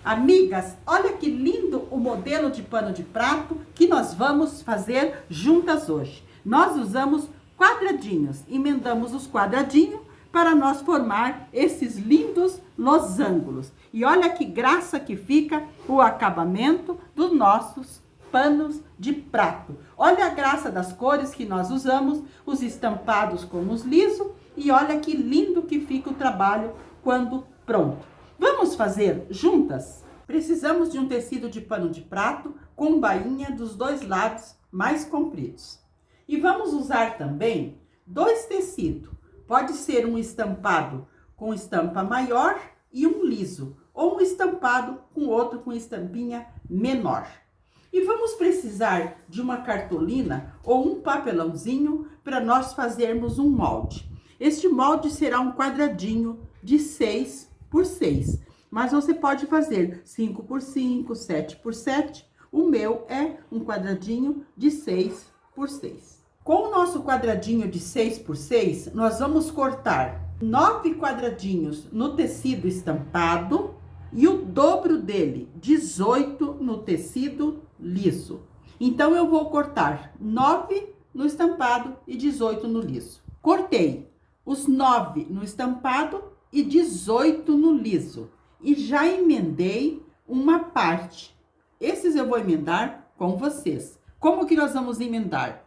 Amigas, olha que lindo o modelo de pano de prato que nós vamos fazer juntas hoje. Nós usamos quadradinhos, emendamos os quadradinhos para nós formar esses lindos losangos. E olha que graça que fica o acabamento dos nossos panos de prato. Olha a graça das cores que nós usamos, os estampados com os lisos, e olha que lindo que fica o trabalho quando pronto. Vamos fazer juntas? Precisamos de um tecido de pano de prato com bainha dos dois lados mais compridos. E vamos usar também dois tecidos. Pode ser um estampado com estampa maior e um liso, ou um estampado com outro com estampinha menor. E vamos precisar de uma cartolina ou um papelãozinho para nós fazermos um molde. Este molde será um quadradinho de 6 por 6, mas você pode fazer 5 por 5, 7 por 7. O meu é um quadradinho de 6 por 6. Com o nosso quadradinho de 6 por 6, nós vamos cortar 9 quadradinhos no tecido estampado e o dobro dele, 18 no tecido liso. Então, eu vou cortar 9 no estampado e 18 no liso. Cortei os 9 no estampado e 18 no liso. E já emendei uma parte. Esses eu vou emendar com vocês. Como que nós vamos emendar?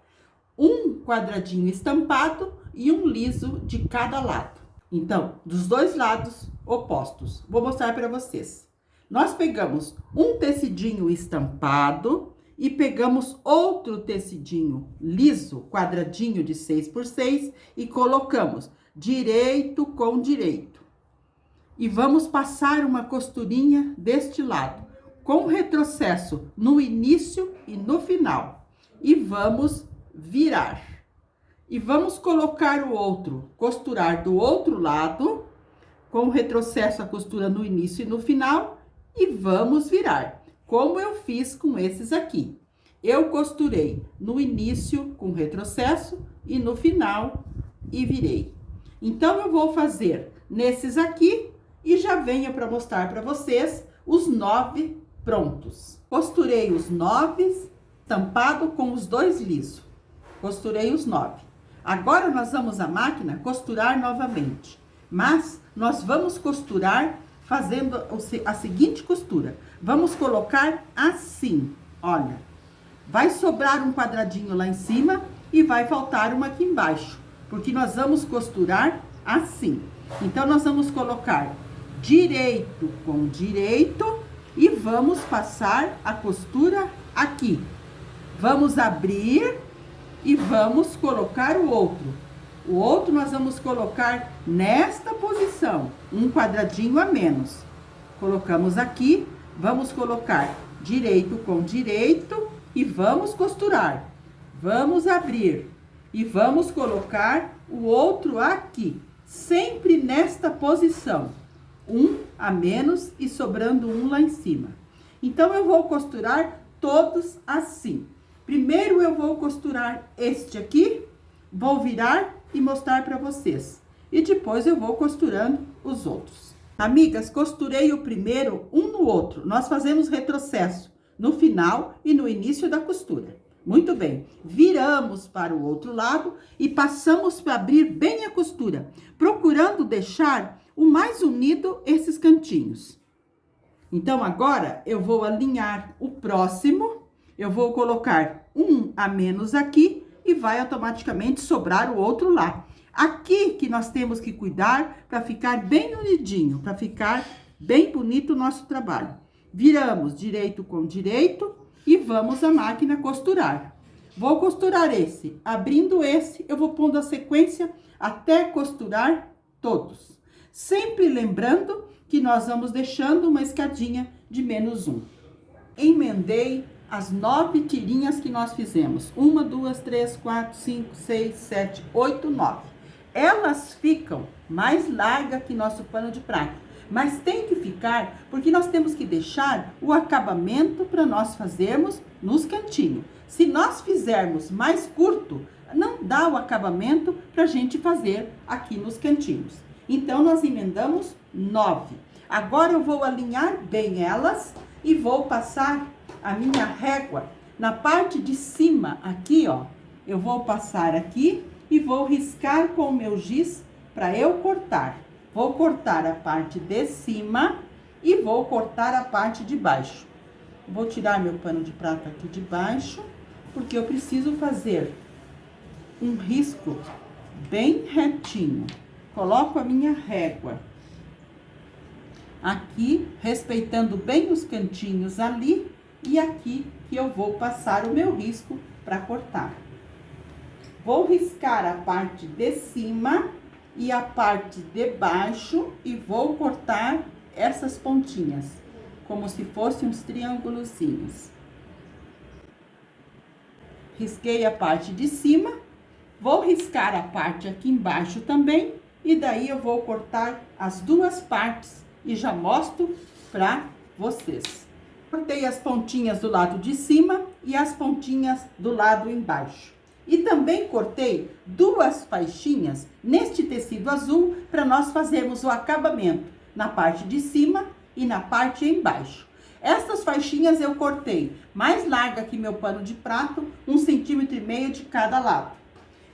Um quadradinho estampado e um liso de cada lado. Então, dos dois lados opostos. Vou mostrar para vocês. Nós pegamos um tecidinho estampado e pegamos outro tecidinho liso, quadradinho de 6 por 6, e colocamos direito com direito. E vamos passar uma costurinha deste lado, com retrocesso no início e no final. E vamos virar. E vamos colocar o outro, costurar do outro lado, com retrocesso a costura no início e no final, e vamos virar, como eu fiz com esses aqui. Eu costurei no início com retrocesso e no final e virei. Então, eu vou fazer nesses aqui e já venho para mostrar para vocês os 9 prontos. Costurei os 9 estampado com os dois lisos. Costurei os 9. Agora, nós vamos à máquina costurar novamente. Mas, nós vamos costurar fazendo a seguinte costura. Vamos colocar assim, olha. Vai sobrar um quadradinho lá em cima e vai faltar uma aqui embaixo. Porque nós vamos costurar assim. Então, nós vamos colocar direito com direito e vamos passar a costura aqui. Vamos abrir e vamos colocar o outro. O outro nós vamos colocar nesta posição, um quadradinho a menos. Colocamos aqui, vamos colocar direito com direito e vamos costurar. Vamos abrir e vamos colocar o outro aqui, sempre nesta posição. Um a menos e sobrando um lá em cima. Então, eu vou costurar todos assim. Primeiro, eu vou costurar este aqui, vou virar e mostrar para vocês. E depois eu vou costurando os outros. Amigas, costurei o primeiro um no outro. Nós fazemos retrocesso no final e no início da costura. Muito bem. Viramos para o outro lado e passamos para abrir bem a costura, procurando deixar o mais unido esses cantinhos. Então, agora eu vou alinhar o próximo. Eu vou colocar um a menos aqui e vai automaticamente sobrar o outro lá. Aqui que nós temos que cuidar para ficar bem unidinho, para ficar bem bonito o nosso trabalho. Viramos direito com direito e vamos à máquina costurar. Vou costurar esse, abrindo esse, eu vou pondo a sequência até costurar todos. Sempre lembrando que nós vamos deixando uma escadinha de -1. Emendei as 9 tirinhas que nós fizemos. 1, 2, 3, 4, 5, 6, 7, 8, 9. Elas ficam mais largas que nosso pano de prato. Mas tem que ficar, porque nós temos que deixar o acabamento para nós fazermos nos cantinhos. Se nós fizermos mais curto, não dá o acabamento para a gente fazer aqui nos cantinhos. Então, nós emendamos 9. Agora eu vou alinhar bem elas e vou passar a minha régua na parte de cima, aqui, ó. Eu vou passar aqui e vou riscar com o meu giz para eu cortar. Vou cortar a parte de cima e vou cortar a parte de baixo. Vou tirar meu pano de prato aqui de baixo, porque eu preciso fazer um risco bem retinho. Coloco a minha régua aqui, respeitando bem os cantinhos ali, e aqui que eu vou passar o meu risco para cortar. Vou riscar a parte de cima e a parte de baixo e vou cortar essas pontinhas, como se fossem uns triângulozinhos. Risquei a parte de cima, vou riscar a parte aqui embaixo também, e daí eu vou cortar as duas partes e já mostro para vocês. Cortei as pontinhas do lado de cima e as pontinhas do lado embaixo. E também cortei duas faixinhas neste tecido azul para nós fazermos o acabamento na parte de cima e na parte embaixo. Estas faixinhas eu cortei mais larga que meu pano de prato, 1,5 cm de cada lado.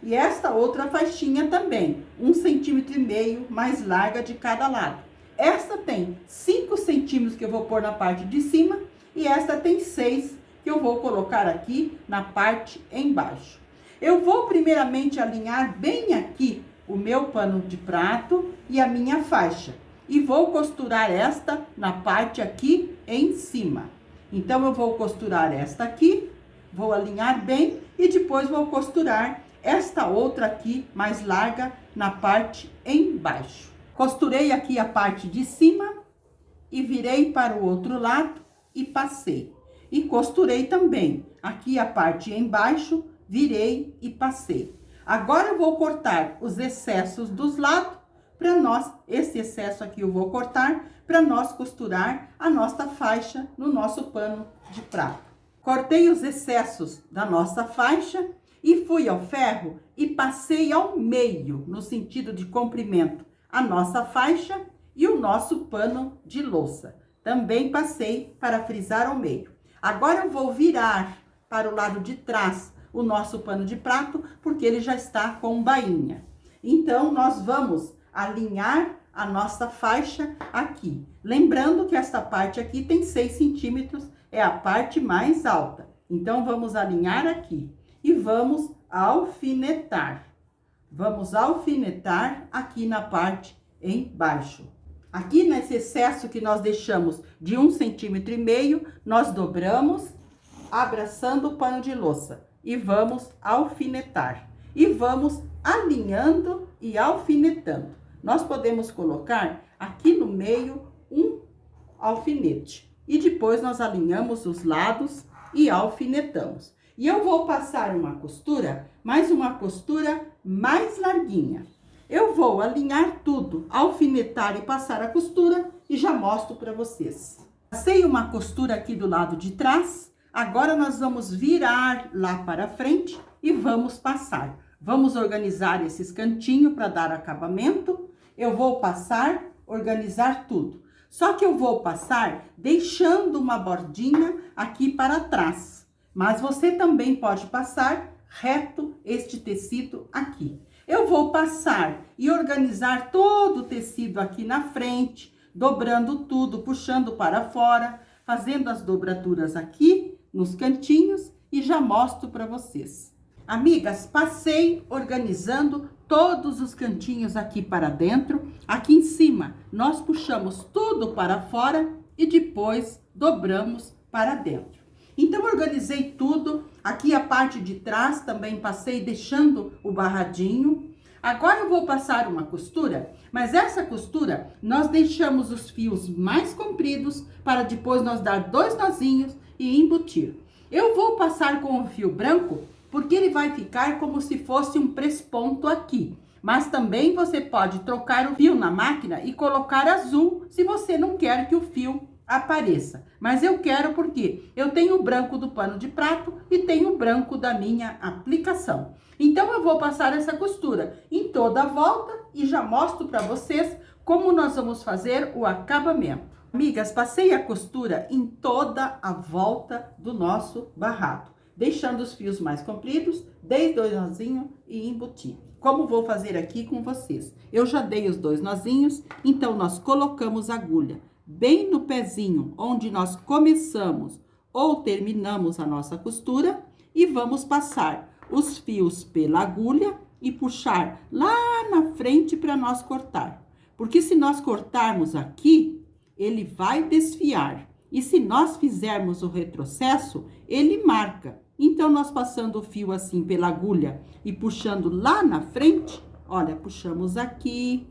E esta outra faixinha também, 1,5 cm mais larga de cada lado. Esta tem 5 centímetros que eu vou pôr na parte de cima e esta tem 6 que eu vou colocar aqui na parte embaixo. Eu vou primeiramente alinhar bem aqui o meu pano de prato e a minha faixa. E vou costurar esta na parte aqui em cima. Então, eu vou costurar esta aqui, vou alinhar bem e depois vou costurar esta outra aqui mais larga na parte embaixo. Costurei aqui a parte de cima e virei para o outro lado e passei. E costurei também aqui a parte embaixo, virei e passei. Agora eu vou cortar os excessos dos lados para nós, esse excesso aqui eu vou cortar para nós costurar a nossa faixa no nosso pano de prato. Cortei os excessos da nossa faixa e fui ao ferro e passei ao meio, no sentido de comprimento, a nossa faixa e o nosso pano de louça. Também passei para frisar ao meio. Agora eu vou virar para o lado de trás o nosso pano de prato, porque ele já está com bainha. Então, nós vamos alinhar a nossa faixa aqui. Lembrando que esta parte aqui tem 6 centímetros, é a parte mais alta. Então, vamos alinhar aqui e vamos alfinetar. Vamos alfinetar aqui na parte embaixo. Aqui nesse excesso que nós deixamos de 1,5 cm, nós dobramos, abraçando o pano de louça. E vamos alfinetar. E vamos alinhando e alfinetando. Nós podemos colocar aqui no meio um alfinete. E depois nós alinhamos os lados e alfinetamos. E eu vou passar uma costura, mas uma costura mais larguinha. Eu vou alinhar tudo, alfinetar e passar a costura e já mostro para vocês. Passei uma costura aqui do lado de trás. Agora, nós vamos virar lá para frente e vamos passar. Vamos organizar esses cantinhos para dar acabamento. Eu vou passar, organizar tudo. Só que eu vou passar deixando uma bordinha aqui para trás. Mas você também pode passar reto este tecido aqui. Eu vou passar e organizar todo o tecido aqui na frente, dobrando tudo, puxando para fora, fazendo as dobraduras aqui nos cantinhos e já mostro para vocês. Amigas, passei organizando todos os cantinhos aqui para dentro. Aqui em cima, nós puxamos tudo para fora e depois dobramos para dentro. Então, organizei tudo. Aqui a parte de trás também passei deixando o barradinho. Agora eu vou passar uma costura, mas essa costura nós deixamos os fios mais compridos para depois nós dar 2 nozinhos e embutir. Eu vou passar com o fio branco, porque ele vai ficar como se fosse um presponto aqui. Mas também você pode trocar o fio na máquina e colocar azul, se você não quer que o fio apareça. Mas eu quero porque eu tenho o branco do pano de prato e tenho o branco da minha aplicação. Então, eu vou passar essa costura em toda a volta e já mostro para vocês como nós vamos fazer o acabamento. Amigas, passei a costura em toda a volta do nosso barrado, deixando os fios mais compridos, dei 2 nozinhos e embuti. Como vou fazer aqui com vocês? Eu já dei os 2 nozinhos, então nós colocamos a agulha bem no pezinho onde nós começamos ou terminamos a nossa costura e vamos passar os fios pela agulha e puxar lá na frente para nós cortar. Porque se nós cortarmos aqui, ele vai desfiar. E se nós fizermos o retrocesso, ele marca. Então, nós passando o fio assim pela agulha e puxando lá na frente, olha, puxamos aqui,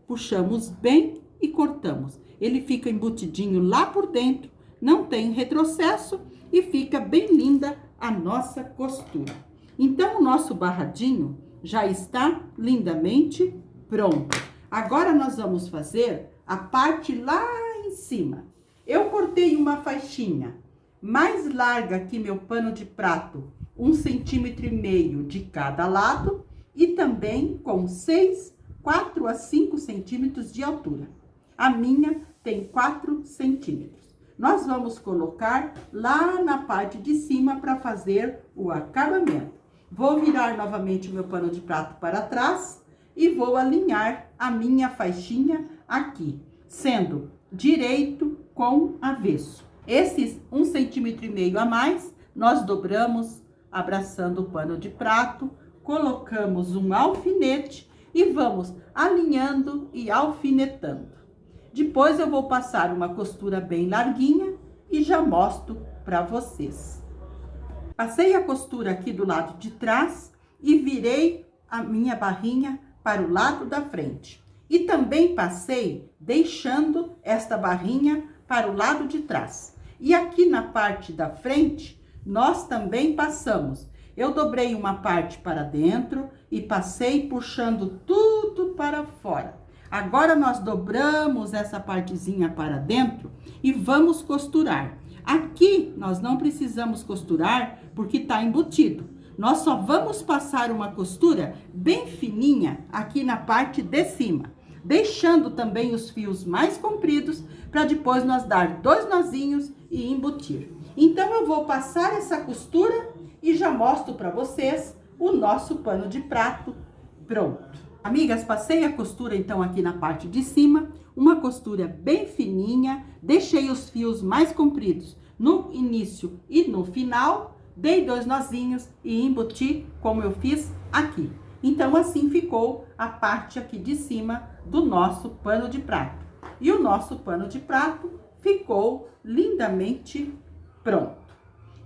puxamos bem e cortamos. Ele fica embutidinho lá por dentro, não tem retrocesso e fica bem linda a nossa costura. Então, o nosso barradinho já está lindamente pronto. Agora, nós vamos fazer a parte lá em cima. Eu cortei uma faixinha mais larga que meu pano de prato, 1,5 cm de cada lado e também com 4 a 5 centímetros de altura. A minha tem 4 centímetros. Nós vamos colocar lá na parte de cima para fazer o acabamento. Vou virar novamente o meu pano de prato para trás e vou alinhar a minha faixinha aqui, sendo direito com avesso. Esses 1,5 cm a mais, nós dobramos, abraçando o pano de prato, colocamos um alfinete e vamos alinhando e alfinetando. Depois eu vou passar uma costura bem larguinha e já mostro para vocês. Passei a costura aqui do lado de trás e virei a minha barrinha para o lado da frente. E também passei deixando esta barrinha para o lado de trás. E aqui na parte da frente, nós também passamos. Eu dobrei uma parte para dentro e passei puxando tudo para fora. Agora, nós dobramos essa partezinha para dentro e vamos costurar. Aqui, nós não precisamos costurar porque tá embutido. Nós só vamos passar uma costura bem fininha aqui na parte de cima, deixando também os fios mais compridos para depois nós dar 2 nozinhos e embutir. Então, eu vou passar essa costura e já mostro para vocês o nosso pano de prato pronto. Amigas, passei a costura então aqui na parte de cima, uma costura bem fininha, deixei os fios mais compridos no início e no final, dei 2 nozinhos e embuti como eu fiz aqui. Então, assim ficou a parte aqui de cima do nosso pano de prato. E o nosso pano de prato ficou lindamente pronto.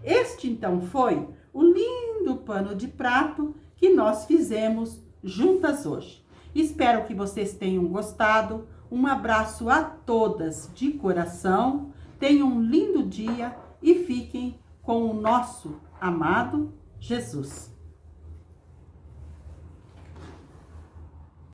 Este, então, foi o lindo pano de prato que nós fizemos juntas hoje. Espero que vocês tenham gostado. Um abraço a todas de coração. Tenham um lindo dia e fiquem com o nosso amado Jesus.